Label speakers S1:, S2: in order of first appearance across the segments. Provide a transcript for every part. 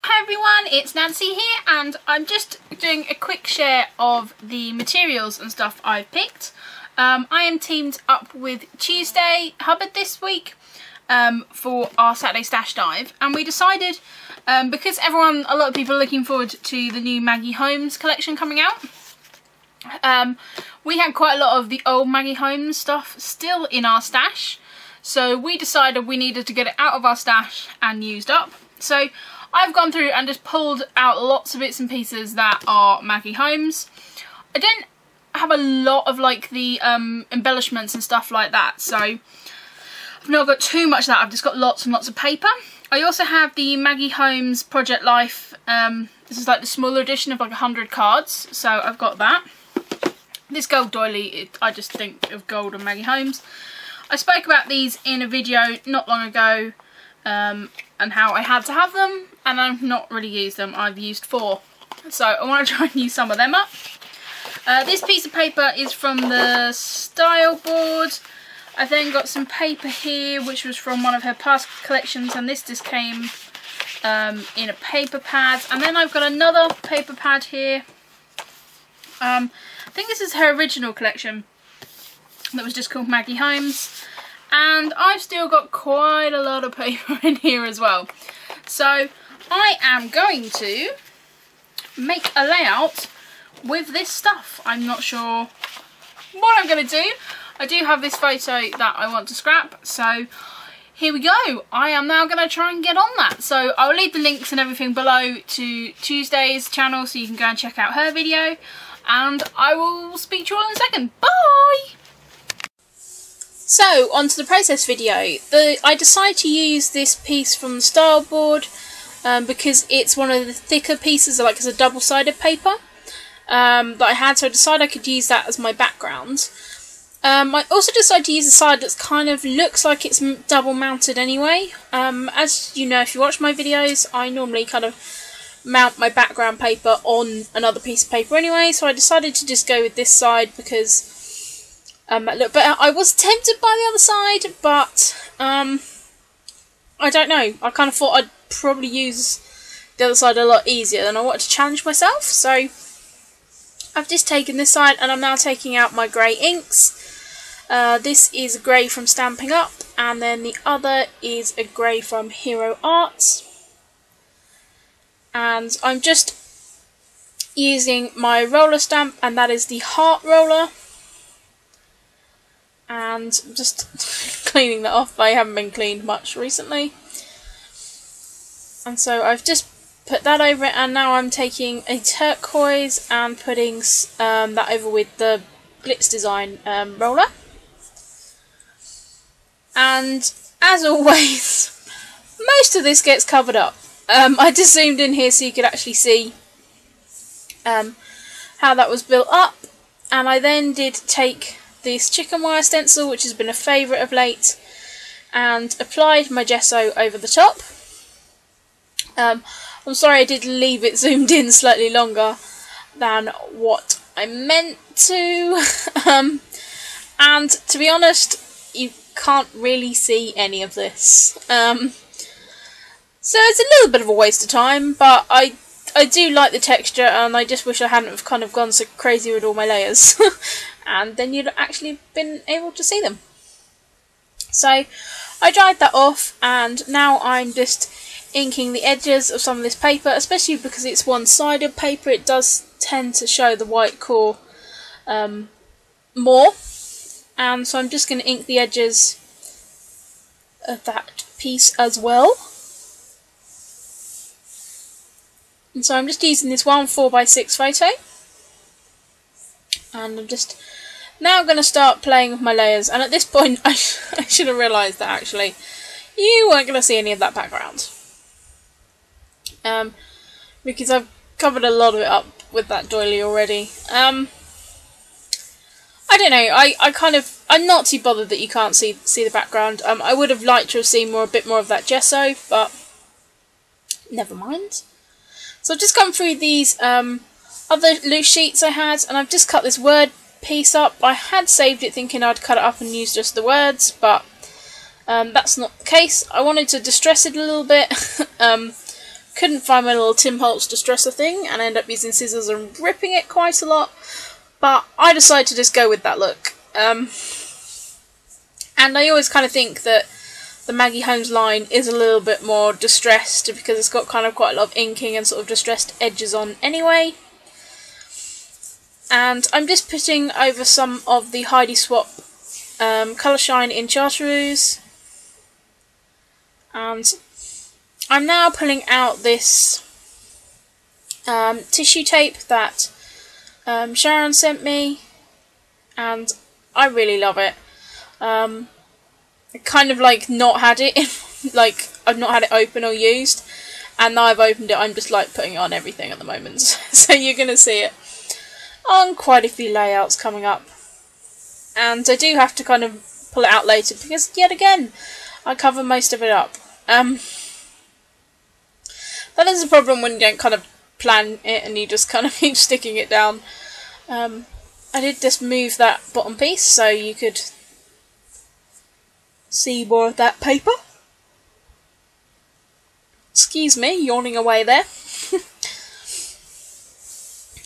S1: Hi everyone, it's Nancy here, and I'm just doing a quick share of the materials and stuff I've picked. I am teamed up with Tuesdae Hubbard this week for our Saturday Stash Dive, and we decided, because a lot of people are looking forward to the new Maggie Holmes collection coming out, we had quite a lot of the old Maggie Holmes stuff still in our stash, so we decided we needed to get it out of our stash and used up. So I've gone through and just pulled out lots of bits and pieces that are Maggie Holmes. I don't have a lot of like the embellishments and stuff like that, so I've not got too much of that. I've just got lots and lots of paper. I also have the Maggie Holmes Project Life. This is like the smaller edition of like 100 cards, so I've got that. This gold doily, I just think of gold and Maggie Holmes. I spoke about these in a video not long ago, and how I had to have them, and I've not really used them. I've used 4, so I want to try and use some of them up. This piece of paper is from the style board. I then got some paper here which was from one of her past collections, and this just came in a paper pad, and then I've got another paper pad here. I think this is her original collection that was just called Maggie Holmes. And I've still got quite a lot of paper in here as well. So I am going to make a layout with this stuff. I'm not sure what I'm going to do. I do have this photo that I want to scrap. So here we go. I am now going to try and get on that. So I'll leave the links and everything below to Tuesday's channel so you can go and check out her video. And I will speak to you all in a second. Bye! So, onto the process video. I decided to use this piece from the style board because it's one of the thicker pieces, like it's a double-sided paper that I had, so I decided I could use that as my background. I also decided to use a side that kind of looks like it's double mounted anyway. As you know, if you watch my videos, I normally kind of mount my background paper on another piece of paper anyway, so I decided to just go with this side because look, but I was tempted by the other side, but I don't know. I kind of thought I'd probably use the other side a lot easier, and I wanted to challenge myself. So I've just taken this side, and I'm now taking out my grey inks. This is a grey from Stamping Up, and then the other is a grey from Hero Arts. And I'm just using my roller stamp, and that is the Heart Roller. And just cleaning that off. I haven't been cleaned much recently. And so I've just put that over it, and now I'm taking a turquoise and putting that over with the Blitz Design roller. And as always, most of this gets covered up. I just zoomed in here so you could actually see how that was built up. And I then did take this chicken wire stencil, which has been a favourite of late, and applied my gesso over the top. I'm sorry I did leave it zoomed in slightly longer than what I meant to, and to be honest, you can't really see any of this, so it's a little bit of a waste of time, but I do like the texture, and I just wish I hadn't have kind of gone so crazy with all my layers. And then you'd actually been able to see them. So I dried that off, and now I'm just inking the edges of some of this paper, especially because it's one-sided paper. It does tend to show the white core more, and so I'm just going to ink the edges of that piece as well. And so I'm just using this one 4x6 photo, and I'm just now going to start playing with my layers. And at this point I should have realised that actually you weren't going to see any of that background, because I've covered a lot of it up with that doily already. I don't know, I'm not too bothered that you can't see the background. I would have liked to have seen a bit more of that gesso, but never mind. So I've just gone through these other loose sheets I had, and I've just cut this word piece up. I had saved it thinking I'd cut it up and use just the words, but that's not the case. I wanted to distress it a little bit couldn't find my little Tim Holtz distresser thing and ended up using scissors and ripping it quite a lot, but I decided to just go with that look. And I always kind of think that the Maggie Holmes line is a little bit more distressed because it's got kind of quite a lot of inking and sort of distressed edges on anyway. And I'm just putting over some of the Heidi Swap Colour Shine in Chartreuse. And I'm now pulling out this tissue tape that Sharon sent me, and I really love it. I kind of like not had it in, like I've not had it open or used, and now I've opened it, I'm just like putting it on everything at the moment. So you're going to see it on quite a few layouts coming up. And I do have to kind of pull it out later because, yet again, I cover most of it up. That is a problem when you don't kind of plan it and you just kind of keep sticking it down. I did just move that bottom piece so you could see more of that paper. Excuse me, yawning away there.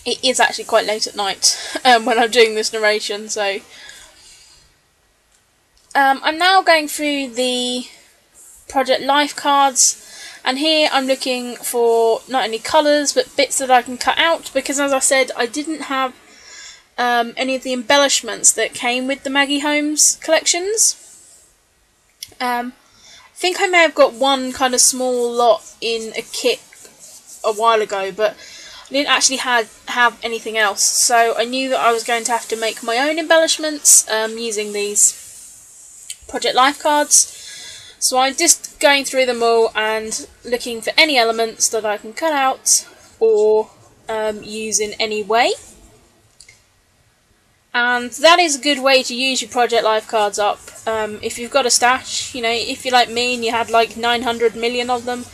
S1: It is actually quite late at night when I'm doing this narration, so I'm now going through the Project Life cards, and here I'm looking for not only colours but bits that I can cut out, because as I said, I didn't have any of the embellishments that came with the Maggie Holmes collections. I think I may have got one kind of small lot in a kit a while ago, but I didn't actually have anything else, so I knew that I was going to have to make my own embellishments using these Project Life cards. So I'm just going through them all and looking for any elements that I can cut out or use in any way. And that is a good way to use your Project Life cards up. If you've got a stash, you know, if you're like me and you had like 900 million of them,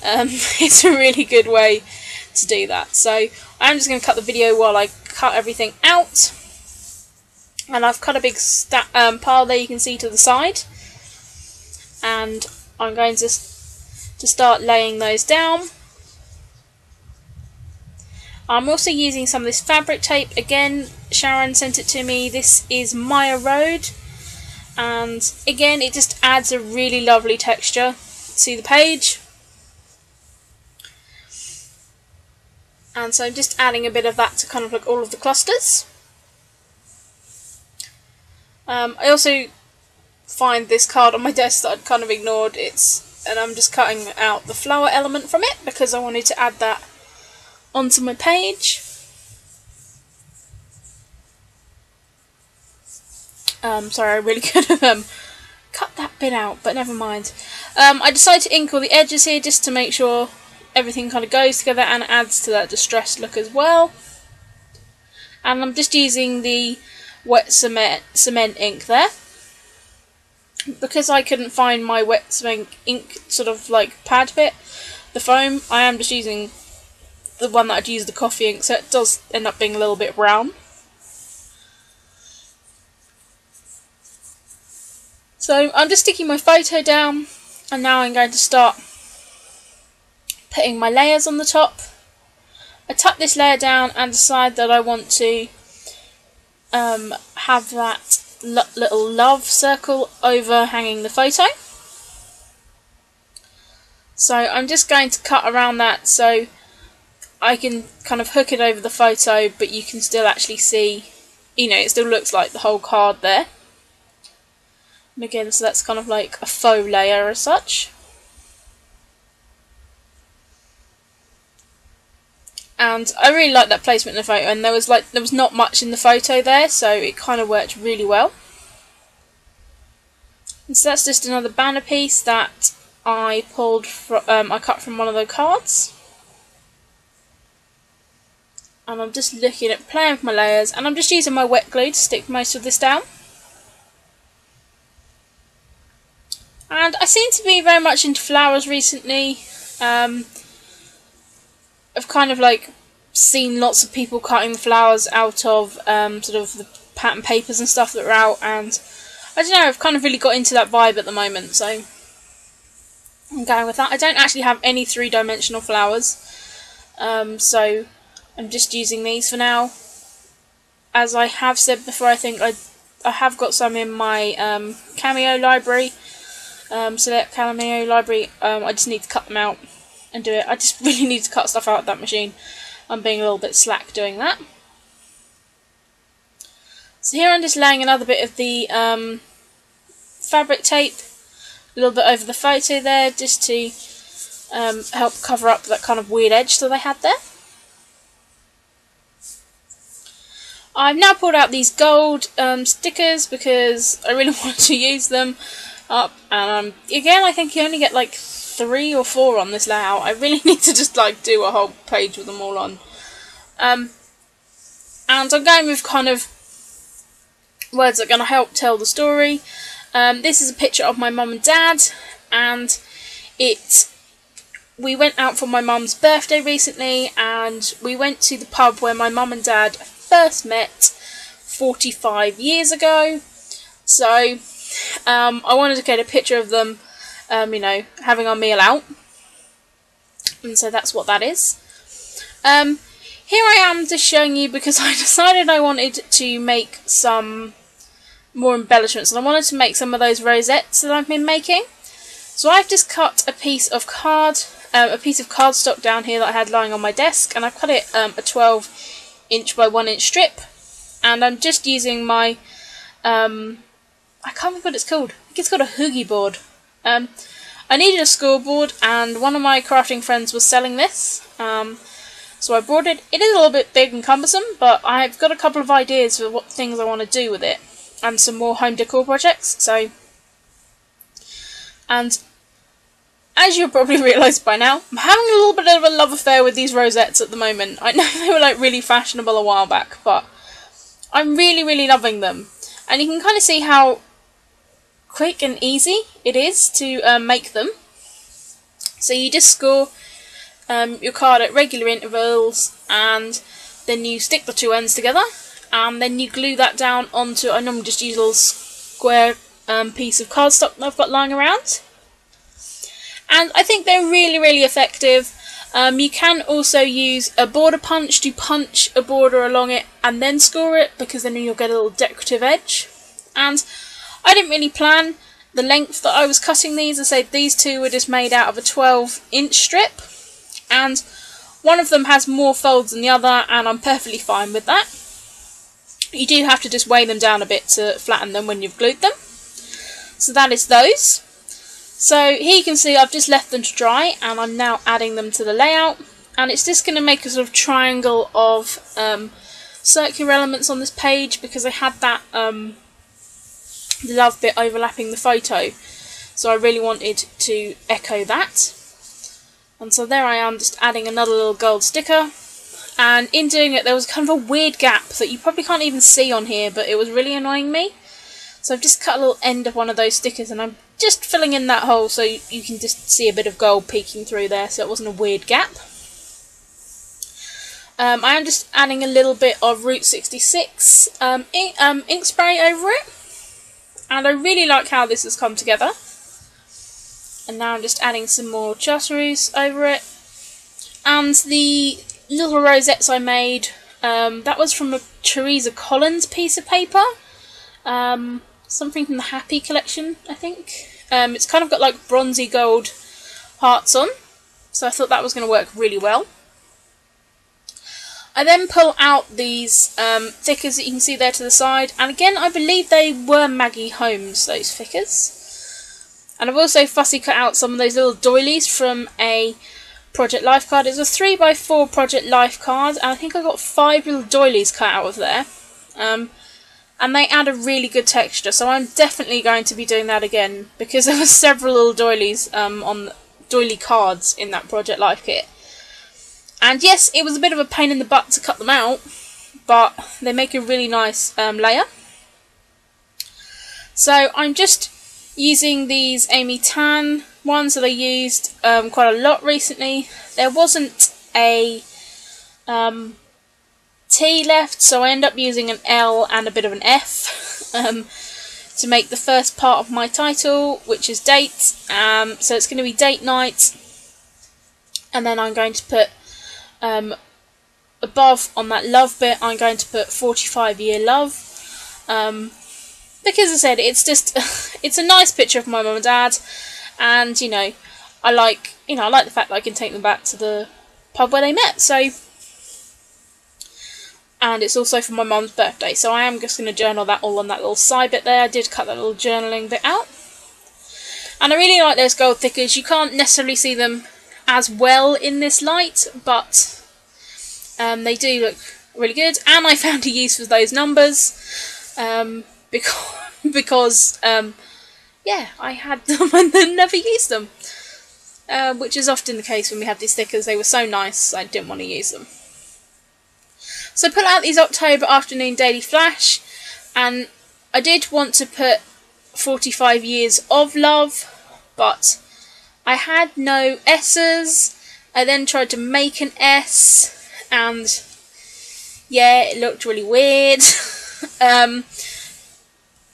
S1: it's a really good way to do that. So I'm just going to cut the video while I cut everything out. And I've cut a big pile there, you can see to the side. And I'm going to start laying those down. I'm also using some of this fabric tape. Again, Sharon sent it to me. This is Maya Road, and again it just adds a really lovely texture to the page. And so I'm just adding a bit of that to kind of like all of the clusters. I also find this card on my desk that I'd kind of ignored. And I'm just cutting out the flower element from it because I wanted to add that onto my page. Sorry, I really could have cut that bit out, but never mind. I decided to ink all the edges here just to make sure everything kind of goes together and adds to that distressed look as well. And I'm just using the wet cement ink there. Because I couldn't find my wet cement ink sort of like pad bit, the foam, I am just using the one that I'd use the coffee ink, so it does end up being a little bit brown. So I'm just sticking my photo down, and now I'm going to start putting my layers on the top. I tap this layer down and decide that I want to have that little love circle overhanging the photo. So I'm just going to cut around that so I can kind of hook it over the photo, but you can still actually see, you know, it still looks like the whole card there. And again, so that's kind of like a faux layer as such. And I really like that placement in the photo, and there was not much in the photo there, so it kind of worked really well. And so that's just another banner piece that I pulled from, I cut from one of the cards. And I'm just looking at playing with my layers, and I'm just using my wet glue to stick most of this down. And I seem to be very much into flowers recently. I've kind of like seen lots of people cutting the flowers out of sort of the pattern papers and stuff that are out, and I don't know, I've kind of really got into that vibe at the moment, so I'm going with that. I don't actually have any three-dimensional flowers, so I'm just using these for now. As I have said before, I think I have got some in my Cameo library, Select Cameo library. I just need to cut them out and do it. I just really need to cut stuff out of that machine. I'm being a little bit slack doing that. So here I'm just laying another bit of the fabric tape, a little bit over the photo there, just to help cover up that kind of weird edge that I had there. I've now pulled out these gold stickers because I really want to use them up, and again, I think you only get like 3 or 4 on this layout. I really need to just like do a whole page with them all on. And I'm going with kind of words that are going to help tell the story. This is a picture of my mum and dad, and we went out for my mum's birthday recently, and we went to the pub where my mum and dad first met 45 years ago. So I wanted to get a picture of them, you know, having our meal out, and so that's what that is. Here I am just showing you because I decided I wanted to make some more embellishments, and I wanted to make some of those rosettes that I've been making. So I've just cut a piece of cardstock down here that I had lying on my desk, and I've cut it a 12" by 1" strip, and I'm just using my I can't remember what it's called. I think it's called a hoogie board. I needed a scoreboard, and one of my crafting friends was selling this, so I bought it. It is a little bit big and cumbersome, but I've got a couple of ideas for what things I want to do with it, and some more home decor projects. So, and as you'll probably realised by now, I'm having a little bit of a love affair with these rosettes at the moment. I know they were like really fashionable a while back, but I'm really loving them. And you can kind of see how quick and easy it is to make them. So you just score your card at regular intervals, and then you stick the 2 ends together, and then you glue that down onto, I normally just use a little square piece of cardstock that I've got lying around. And I think they're really effective. You can also use a border punch to punch a border along it and then score it, because then you'll get a little decorative edge. And I didn't really plan the length that I was cutting these. I said these two were just made out of a 12" strip, and one of them has more folds than the other, and I'm perfectly fine with that. You do have to just weigh them down a bit to flatten them when you've glued them. So that is those. So here you can see I've just left them to dry, and I'm now adding them to the layout, and it's just going to make a sort of triangle of circular elements on this page, because I had that love bit overlapping the photo, so I really wanted to echo that. And so there I am, just adding another little gold sticker, and in doing it there was kind of a weird gap that you probably can't even see on here, but it was really annoying me. So I've just cut a little end of one of those stickers, and I'm just filling in that hole so you can just see a bit of gold peeking through there, so it wasn't a weird gap. I am just adding a little bit of Route 66 ink spray over it, and I really like how this has come together. And now I'm just adding some more chartreuse over it. And the little rosettes I made, that was from a Teresa Collins piece of paper. Something from the Happy collection, I think. It's kind of got like bronzy gold hearts on, so I thought that was going to work really well. I then pull out these thickers that you can see there to the side, and again I believe they were Maggie Holmes, those thickers. And I've also fussy cut out some of those little doilies from a Project Life card. It's a 3x4 Project Life card, and I think I got 5 little doilies cut out of there. And they add a really good texture, so I'm definitely going to be doing that again, because there were several little doilies on doily cards in that Project Life kit. And yes, it was a bit of a pain in the butt to cut them out, but they make a really nice layer. So I'm just using these Amy Tan ones that I used quite a lot recently. There wasn't a T left, so I end up using an L and a bit of an F. to make the first part of my title, which is date. So it's going to be date night, and then I'm going to put above on that love bit, I'm going to put 45-year love, because I said it's just it's a nice picture of my mum and dad, and you know, I like the fact that I can take them back to the pub where they met. So, and it's also for my mum's birthday, so I am just going to journal that all on that little side bit there. I did cut that little journaling bit out, and I really like those gold thickers. You can't necessarily see them as well in this light, but they do look really good, and I found a use for those numbers, because yeah, I had them and then never used them, which is often the case when we have these stickers. They were so nice, I didn't want to use them. So I put out these October afternoon daily flash, and I did want to put 45 years of love, but I had no S's. I then tried to make an S, and yeah, it looked really weird.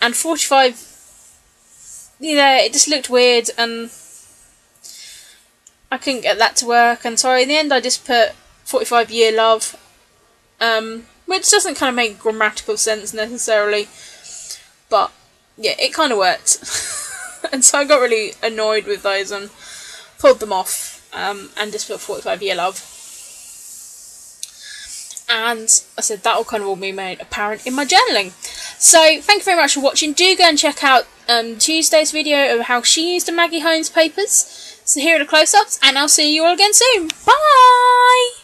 S1: And 45, yeah, it just looked weird, and I couldn't get that to work. And so in the end I just put 45-year love, which doesn't kind of make grammatical sense necessarily, but yeah, it kind of worked. And so I got really annoyed with those and pulled them off, and just put 45-year love. And I said that will kind of all be made apparent in my journaling. So thank you very much for watching. Do go and check out Tuesday's video of how she used the Maggie Holmes papers. So here are the close-ups, and I'll see you all again soon. Bye!